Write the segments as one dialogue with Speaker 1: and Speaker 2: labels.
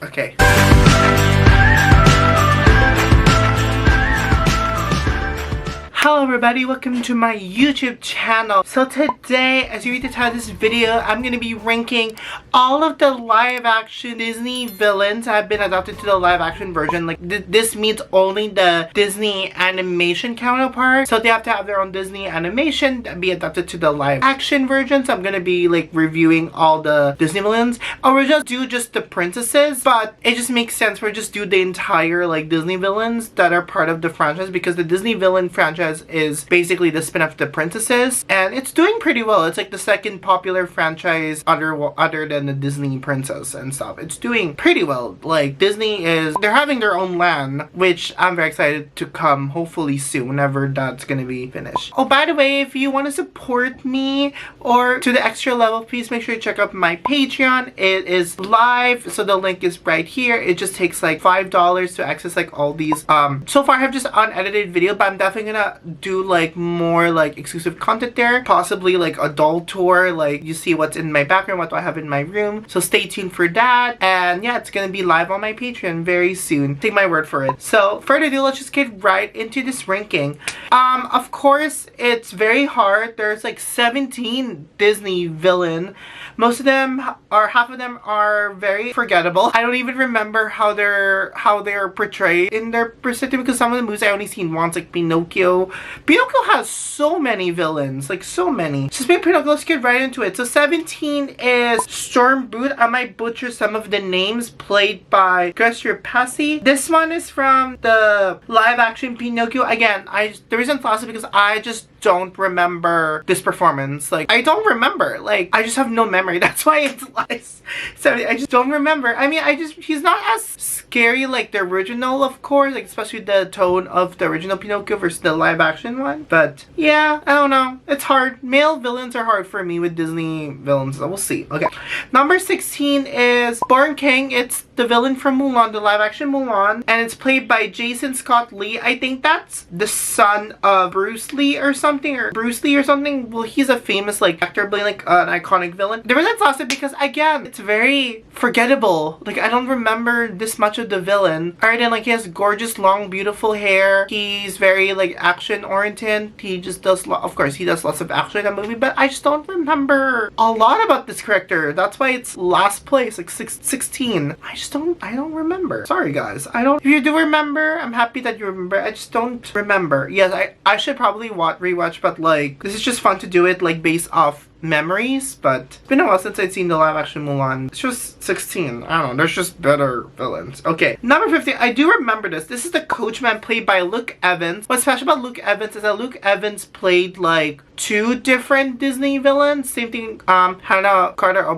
Speaker 1: Okay. Hello everybody, welcome to my YouTube channel. So today, as you read the title of this video, I'm going to be ranking all of the live action Disney villains that have been adapted to the live action version. Like this means only the Disney animation counterparts. So they have to have their own Disney animation and be adapted to the live action version. So I'm going to be like reviewing all the Disney villains. Or we'll just do just the princesses, but it just makes sense. We'll just do the entire like Disney villains that are part of the franchise, because the Disney villain franchise is basically the spin-off of the princesses, and it's doing pretty well. It's like the second popular franchise other than the Disney princess and stuff. It's doing pretty well. Like Disney they're having their own land, which I'm very excited to come hopefully soon, whenever that's gonna be finished. Oh, by the way, if you want to support me or to the extra level, please make sure to check out my Patreon. It is live, so the link is right here. It just takes like $5 to access like all these. So far I have just unedited video, but I'm definitely gonna do like more like exclusive content there, possibly like a doll tour, like you see what's in my background, what do I have in my room. So stay tuned for that, and yeah, it's gonna be live on my Patreon very soon. Take my word for it. So further ado, let's just get right into this ranking. Of course it's very hard. There's like 17 Disney villain. Most of them are, half of them are very forgettable. I don't even remember how they're portrayed in their perspective, because some of the movies I only seen once, like Pinocchio. Pinocchio has so many villains, like so many. So speaking of Pinocchio, let's get right into it. So 17 is Storm Boot. I might butcher some of the names, played by Gresser Passy. This one is from the live action Pinocchio. Again, the reason it's last is because I just don't remember this performance. Like I don't remember, like I just have no memory. That's why it's less. So I just don't remember. I mean, he's not as scary like the original, of course, like especially the tone of the original Pinocchio versus the live action one. But yeah, I don't know, it's hard. Male villains are hard for me with Disney villains, so we'll see. Okay, number 16 is Born King. It's the villain from Mulan, the live action Mulan, and it's played by Jason Scott Lee. I think that's the son of Bruce Lee or something, well, he's a famous like actor playing like an iconic villain. The reason it's lasted because again, it's very forgettable. Like I don't remember this much of the villain. Alright, and like he has gorgeous long beautiful hair. He's very like action oriented. He just does of course he does lots of action in that movie, but I just don't remember a lot about this character. That's why it's last place, like 16. I don't remember. Sorry guys, if you do remember, I'm happy that you remember. I just don't remember. Yes, I should probably rewatch, but like this is just fun to do it like based off memories, but it's been a while since I'd seen the live action Mulan. It's just 16. I don't know, there's just better villains. Okay, number 15, I do remember this. This is the Coachman, played by Luke Evans. What's special about Luke Evans is that Luke Evans played like 2 different Disney villains. Same thing, Helena Carter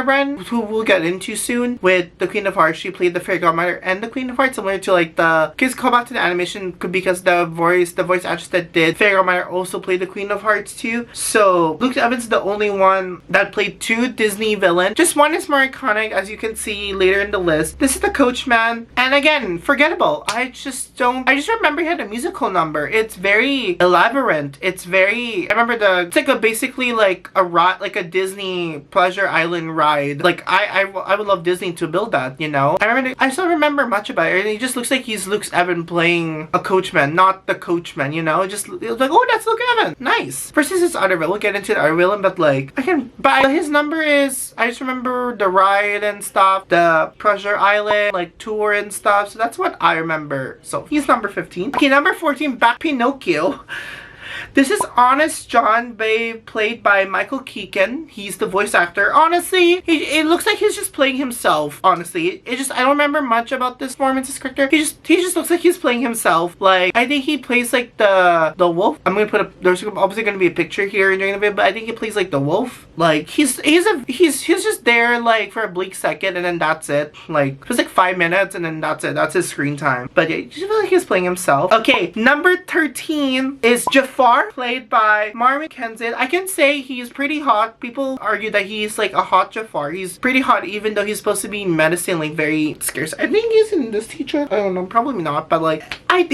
Speaker 1: Brand, who we'll get into soon, with the Queen of Hearts. She played the Fairy Godmother and the Queen of Hearts, similar to like the kids call back to the animation because the voice actress that did Fairy Godmother also played the Queen of Hearts too. So Luke Evans is the only one that played 2 Disney villains. Just one is more iconic, as you can see later in the list. This is the Coachman, and again, forgettable. I just remember he had a musical number. It's very elaborate. I remember it's like basically like a Disney Pleasure Island ride. Like I would love Disney to build that, you know. I still remember much about it, and he just looks like he's Luke Evans playing a coachman, not the Coachman, you know. It was like, oh, that's Luke Evans, nice. Versus his other villain, we'll get into the villain, but like but his number is, I just remember the ride and stuff, the Pleasure Island like tour and stuff, so that's what I remember. So he's number 15. Okay, number 14, back Pinocchio. This is Honest John, played by Michael Keegan. He's the voice actor. Honestly, it looks like he's just playing himself. Honestly, I don't remember much about this performance, this character. He just looks like he's playing himself. Like I think he plays like the wolf. I'm gonna put there's obviously gonna be a picture here during the video, but I think he plays like the wolf. Like he's just there like for a bleak second, and then that's it. Like just like 5 minutes, and then that's it. That's his screen time. But yeah, I just feel like he's playing himself. Okay, number 13 is Jafar, played by Marmon Kenzin. I can say he's pretty hot. People argue that he's like a hot Jafar. He's pretty hot, even though he's supposed to be medicine, like very scarce. I think he's in this teacher. I don't know, probably not, but like I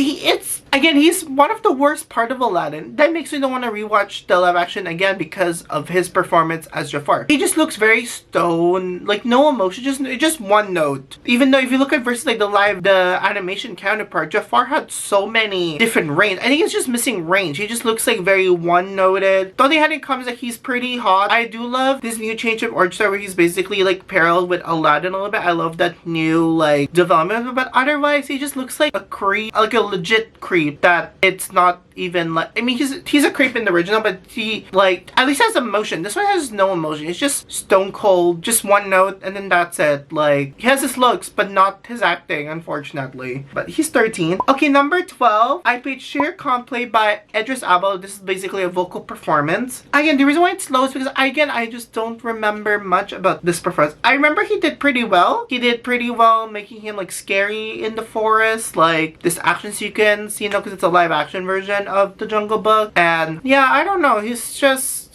Speaker 1: again, he's one of the worst part of Aladdin. That makes me don't want to rewatch the live action again because of his performance as Jafar. He just looks very stone, like no emotion, just one note. Even though if you look at versus like the animation counterpart, Jafar had so many different range. I think it's just missing range. He just looks like very one-noted. Though they had in comments that he's pretty hot. I do love this new change of origin story where he's basically like parallel with Aladdin a little bit. I love that new like development, but otherwise he just looks like a creep, like a legit creep that it's not even like, I mean, he's a creep in the original, but he like at least has emotion. This one has no emotion. It's just stone cold, just one note, and then that's it. Like, he has his looks but not his acting, unfortunately. But he's 13. Okay, number 12, I played Shere Khan, played by Idris Elba. This is basically a vocal performance. Again, the reason why it's low is because I just don't remember much about this performance. I remember he did pretty well. He did pretty well making him like scary in the forest, like this action sequence, you know, because it's a live action version of the Jungle Book. And yeah, I don't know, he's just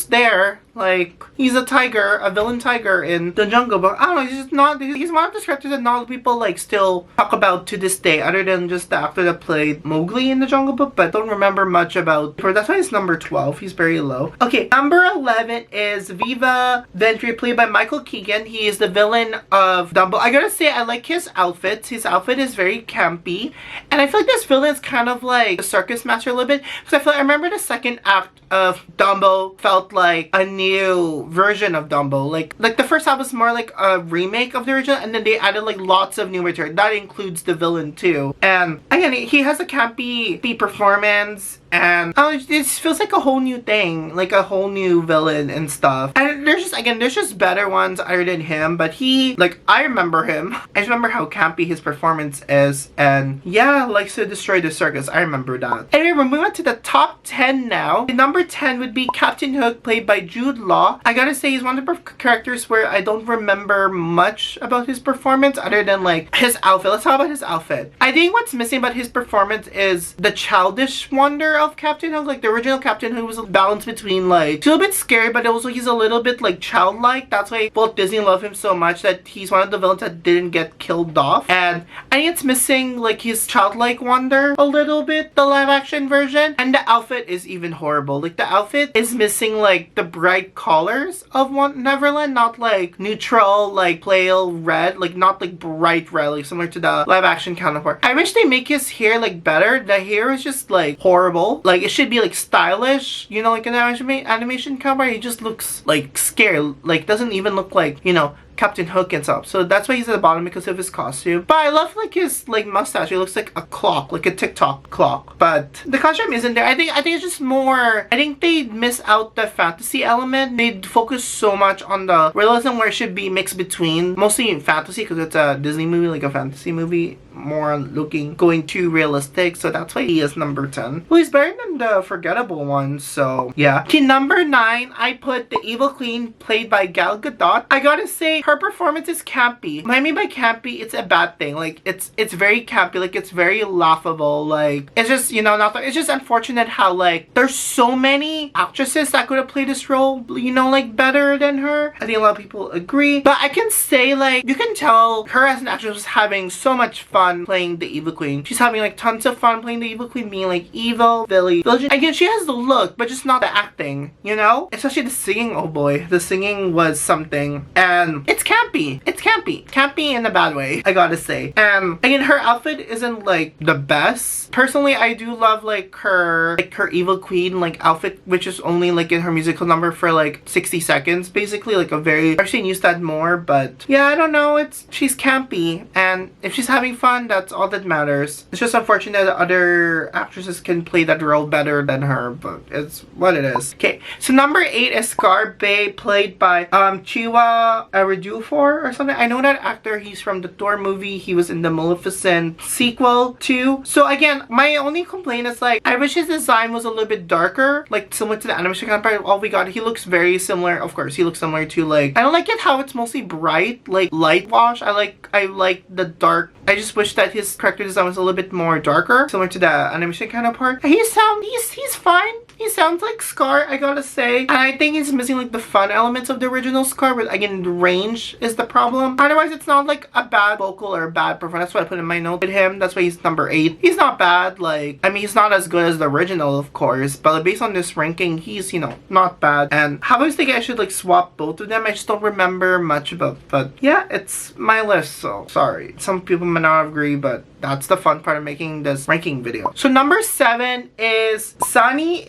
Speaker 1: there. Like, he's a tiger, a villain tiger in the Jungle Book. I don't know, he's one of the characters that not people like still talk about to this day, other than just the actor that played Mowgli in the Jungle Book, but don't remember much about. That's why it's number 12. He's very low. Okay, number 11 is Viva Ventry, played by Michael Keegan. He is the villain of Dumbo. I gotta say, I like his outfits. His outfit is very campy, and I feel like this villain is kind of like a circus master a little bit, because I remember the second act of Dumbo felt like a new version of Dumbo. Like the first half was more like a remake of the original, and then they added like lots of new material. That includes the villain too. And again, he has a campy performance, and it feels like a whole new thing, like a whole new villain and stuff. And there's just better ones other than him, but I remember him. I just remember how campy his performance is, and yeah, likes to destroy the circus. I remember that. Anyway, we're moving on to the top 10 now. Number 10 would be Captain Hook, played by Jude Law. I gotta say, he's one of the characters where I don't remember much about his performance other than like his outfit. Let's talk about his outfit. I think what's missing about his performance is the childish wonder of Captain Hook. Like the original Captain Hook was a balance between like, he's a little bit scary, but also he's a little bit like childlike. That's why Walt Disney loved him so much, that he's one of the villains that didn't get killed off. And I think it's missing like his childlike wonder a little bit, the live action version. And the outfit is even horrible. Like the outfit is missing like the bright colors of Neverland, not like neutral, like pale red, like not like bright red, like similar to the live action counterpart. I wish they make his hair like better. The hair is just like horrible. Like it should be like stylish, you know, like an animation counterpart. He just looks like scary, like doesn't even look like, you know, Captain Hook and stuff. So that's why he's at the bottom, because of his costume. But I love like his like mustache. He looks like a clock, like a TikTok clock. But the costume isn't there. I think it's just more, I think they miss out the fantasy element. They focus so much on the realism, where it should be mixed between mostly in fantasy, because it's a Disney movie, like a fantasy movie, more going too realistic. So that's why he is number 10. Well, he's better than the forgettable one, so yeah. Okay, number 9, I put the Evil Queen, played by Gal Gadot. I gotta say, her performance is campy. What I mean by campy, it's a bad thing. Like it's very campy, like it's very laughable. Like it's just, you know, it's just unfortunate how like there's so many actresses that could have played this role, you know, like better than her. I think a lot of people agree, but I can say like you can tell her as an actress was having so much fun playing the Evil Queen. She's having like tons of fun playing the Evil Queen, being like evil, villain. Again, she has the look, but just not the acting, you know? Especially the singing, oh boy. The singing was something. And it's campy. It's campy. Campy in a bad way, I gotta say. And again, her outfit isn't like the best. Personally, I do love like her Evil Queen like outfit, which is only like in her musical number for like 60 seconds, basically. Like a very, I've seen used that more, but yeah, I don't know. She's campy, and if she's having fun, that's all that matters. It's just unfortunate that other actresses can play that role better than her, but it's what it is. Okay, so number 8 is Scarface, played by Chiu or something. I know that actor. He's from the Thor movie. He was in the Maleficent sequel too. So again, my only complaint is like, I wish his design was a little bit darker, like similar to the animation counterpart. All we got, he looks very similar. Of course, he looks similar to like, I don't like it how it's mostly bright, like light wash. I like the dark. I just wish that his character design was a little bit more darker, similar to the animation counterpart. He's fine. he sounds like Scar, I gotta say. And I think he's missing like the fun elements of the original Scar, but again, the range is the problem. Otherwise, it's not like a bad vocal or a bad performance. That's what I put in my note with him. That's why he's number 8. He's not bad. Like, I mean, he's not as good as the original, of course, but like, based on this ranking, he's, you know, not bad. And I was thinking I should like swap both of them. I just don't remember much about, but yeah, it's my list, so sorry. Some people might not agree, but that's the fun part of making this ranking video. So number 7 is Sunny.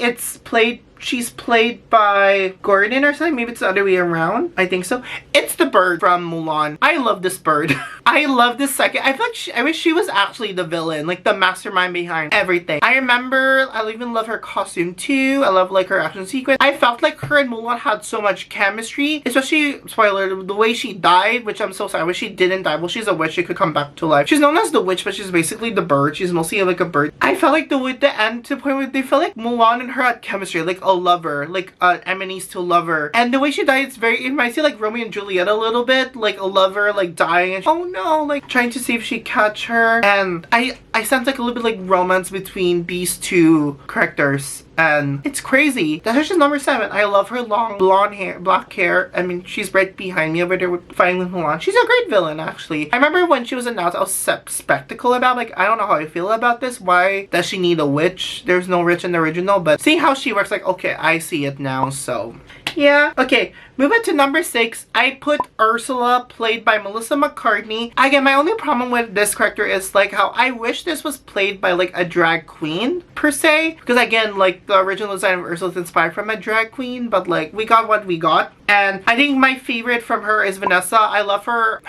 Speaker 1: She's played by Gordon or something. Maybe it's the other way around. I think so. It's the bird from Mulan. I love this bird. I love this second. I feel like I wish she was actually the villain, like the mastermind behind everything. I remember, I even love her costume too. I love like her action sequence. I felt like her and Mulan had so much chemistry, especially, spoiler, the way she died, which I'm so sorry. I wish she didn't die. Well, she's a witch. She could come back to life. She's known as the witch, but she's basically the bird. She's mostly like a bird. I felt like the end to the point where they felt like Mulan and her had chemistry, like a lover, like enemies to lover. And the way she died, it reminds me like Romeo and Juliet a little bit, like a lover like dying and oh no, like trying to see if she catch her. And I sense like a little bit like romance between these two characters. And it's crazy. That's just number 7. I love her long blonde hair, black hair. I mean, she's right behind me over there fighting with Mulan. She's a great villain, actually. I remember when she was announced, I was skeptical about, like, I don't know how I feel about this. Why does she need a witch? There's no witch in the original, but seeing how she works, like, okay, I see it now, so yeah. Okay, moving to number 6. I put Ursula, played by Melissa McCartney. Again, my only problem with this character is like how I wish this was played by like a drag queen per se, because again, like the original design of Ursula is inspired from a drag queen, but like we got what we got. And I think my favorite from her is Vanessa. I love her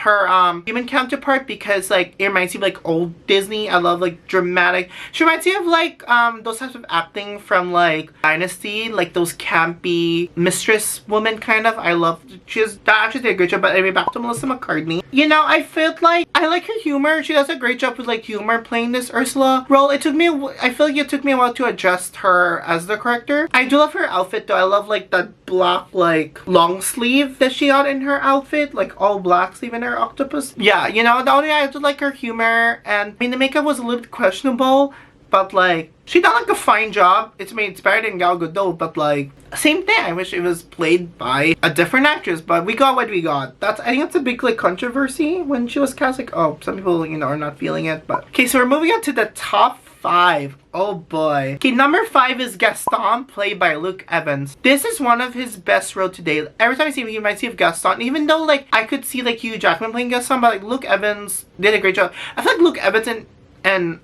Speaker 1: human counterpart because like it reminds me of like old Disney. I love like dramatic. She reminds me of like those types of acting from like Dynasty, like those campy mistress woman kind of. I love, that actually did a great job. But anyway, back to Melissa McCartney. You know, I feel like I like her humor. She does a great job with like humor playing this Ursula role. I feel like it took me a while to adjust her as the character. I do love her outfit though. I love like that black like long sleeve that she got in her outfit, like all black sleeve in her octopus. Yeah, you know, the only I do like her humor, and I mean the makeup was a little bit questionable, but like she done like a fine job. It's better than Gal Gadot, but like same thing. I wish it was played by a different actress, but we got what we got. I think that's a big like controversy when she was cast. Like, oh, some people, you know, are not feeling it. But okay, so we're moving on to the top 5. Oh boy. Okay, number 5 is Gaston, played by Luke Evans. This is one of his best roles to date. Every time I see him, you might see of Gaston, even though like I could see like Hugh Jackman playing Gaston, but like Luke Evans did a great job. I feel like Luke Evans and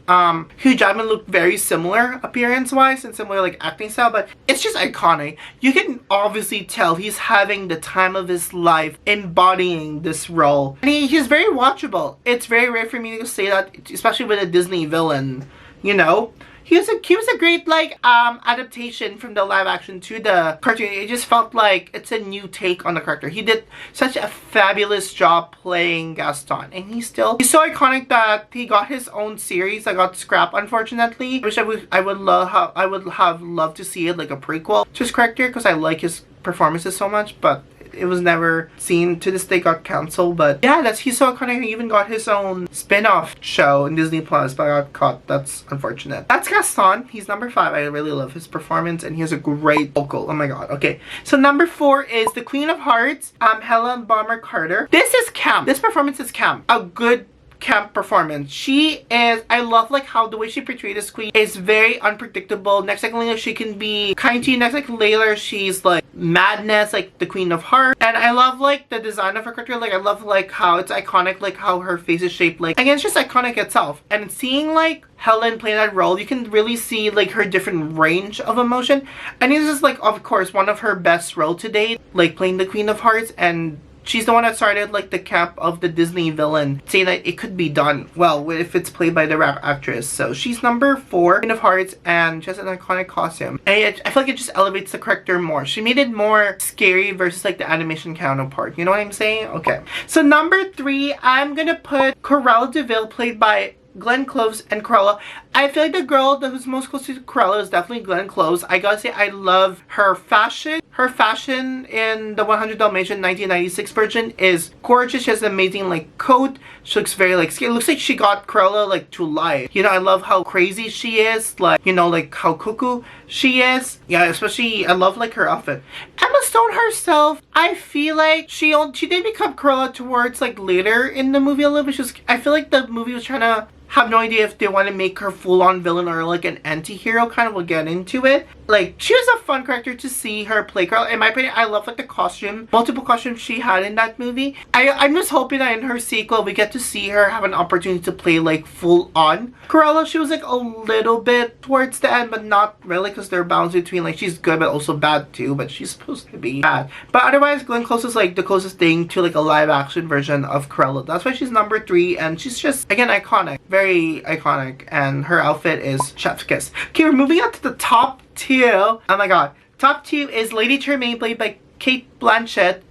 Speaker 1: Hugh Jackman look very similar appearance-wise and similar like acting style, but it's just iconic. You can obviously tell he's having the time of his life embodying this role. And he's very watchable. It's very rare for me to say that, especially with a Disney villain, you know? He was a great like adaptation from the live action to the cartoon. It just felt like it's a new take on the character. He did such a fabulous job playing Gaston, and he's so iconic that he got his own series that got scrapped, unfortunately. I would have loved to see it like a prequel to his character, because I like his performances so much, but it was never seen. To this day got cancelled. But yeah, he's so iconic. He even got his own spin-off show in Disney Plus, but got caught. That's unfortunate. That's Gaston. He's number 5. I really love his performance, and he has a great vocal. Oh my god. Okay, so number 4 is the Queen of Hearts, Helen Bonham Carter. This is camp. This performance is camp. A good camp performance. She is, I love like how the way she portrayed this queen is very unpredictable. Next second later she can be kind to you, next second later she's like madness, like the Queen of Hearts. And I love like the design of her character. Like I love like how it's iconic, like how her face is shaped, like again, it's just iconic itself. And seeing like Helen play that role, you can really see like her different range of emotion. And this is like, of course, one of her best roles to date, like playing the Queen of Hearts. And she's the one that started like the camp of the Disney villain, saying that it could be done well if it's played by the rap actress. So she's number 4, Queen of Hearts, and she has an iconic costume. And I feel like it just elevates the character more. She made it more scary versus like the animation counterpart. You know what I'm saying? Okay. So number 3, I'm gonna put Cruella de Vil, played by Glenn Close and Cruella. I feel like the girl who's most close to Cruella is definitely Glenn Close. I gotta say, I love her fashion. Her fashion in the 100 Dalmatian 1996 version is gorgeous. She has an amazing like coat. She looks very like scared. It looks like she got Cruella like to life. You know, I love how crazy she is. Like, you know, like how cuckoo she is. Yeah, especially I love like her outfit. Emma Stone herself, I feel like she did become Cruella towards like later in the movie a little bit. I feel like the movie was trying to have no idea if they want to make her full-on villain or like an anti-hero. Kind of will get into it. Like, she was a fun character to see her play Cruella. In my opinion, I love like the costume, multiple costumes she had in that movie. I'm just hoping that in her sequel we get to see her have an opportunity to play like full-on Cruella. She was like a little bit towards the end, but not really, because they're balanced between like she's good but also bad too, but she's supposed to be bad. But otherwise, Glenn Close is like the closest thing to like a live-action version of Cruella. That's why she's number 3, and she's just, again, iconic. Very iconic, and her outfit is chef's kiss. Okay, we're moving on to the top 2. Oh my god. Top 2 is Lady Tremaine, played by Cate Blanchett.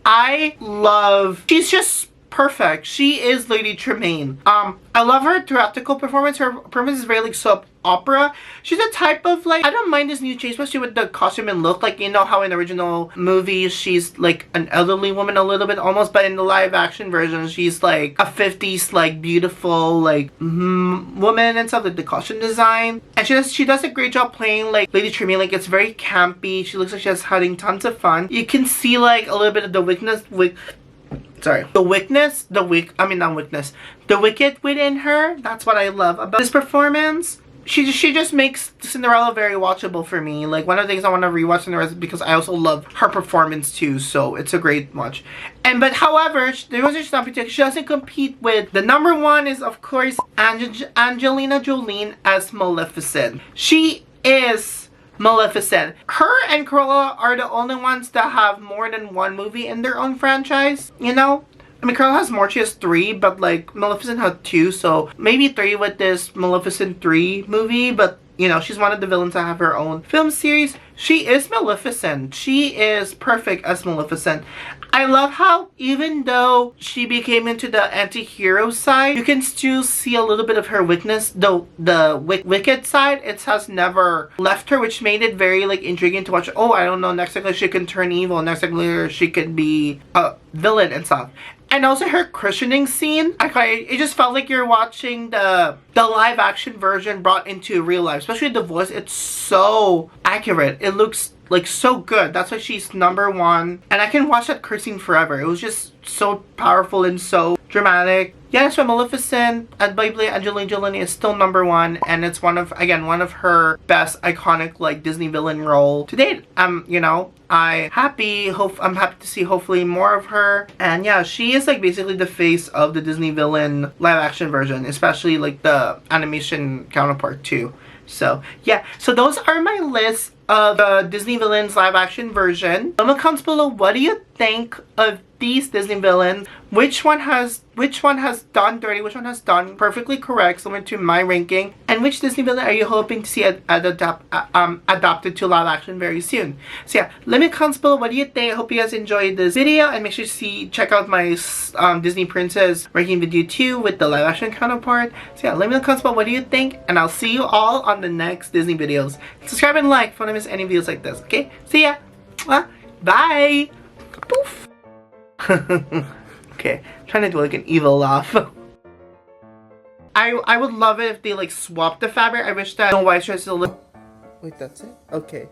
Speaker 1: She's just perfect. She is Lady Tremaine. I love her theatrical performance. Her performance is very like soap opera. She's a type of like, I don't mind this new change, especially with the costume and look. Like, you know how in the original movies she's like an elderly woman a little bit almost, but in the live action version she's like a 50s like beautiful like woman and stuff, like the costume design. And she does a great job playing like Lady Tremaine. Like, it's very campy. She looks like she's having tons of fun. You can see like a little bit of the the wicked within her. That's what I love about this performance. She just makes Cinderella very watchable for me. Like, one of the things I want to rewatch Cinderella is because I also love her performance too, so it's a great watch. But however, there was just not particular. She doesn't compete with the number 1 is of course Angelina Jolie as Maleficent. She is Maleficent. Her and Cruella are the only ones that have more than 1 movie in their own franchise, you know? I mean, Cruella has more, she has 3, but like Maleficent had 2, so maybe 3 with this Maleficent 3 movie, but you know, she's one of the villains that have her own film series. She is Maleficent. She is perfect as Maleficent. I love how even though she became into the anti-hero side, you can still see a little bit of her weakness. The wicked side, it has never left her, which made it very like intriguing to watch. Oh, I don't know, next second she can turn evil, next second she could be a villain and stuff. And also her christening scene, it just felt like you're watching the live action version brought into real life. Especially the voice, it's so accurate. It looks like so good. That's why she's number 1. And I can watch that cursing forever. It was just so powerful and so dramatic. Yeah, that's why Maleficent and Angelina Jolie is still number 1, and it's one of her best iconic like Disney villain role to date. You know, I'm happy to see hopefully more of her. And yeah, she is like basically the face of the Disney villain live action version, especially like the animation counterpart too. So yeah, so those are my list of the Disney villains live action version. Let me know comments below, what do you think of these Disney villains? Which one has done dirty, which one has done perfectly correct, similar to my ranking, and which Disney villain are you hoping to see adapted to live action very soon? So yeah, let me know comments below, what do you think? I hope you guys enjoyed this video, and make sure to check out my Disney Princess ranking video 2 with the live action counterpart. So yeah, let me know comments below, what do you think? And I'll see you all on the next Disney videos. Subscribe and like if you don't miss any videos like this. Okay, see ya. Bye. Poof. Okay, trying to do like an evil laugh. I would love it if they like swapped the fabric. I wish that no white dress is a little. Wait, that's it? Okay.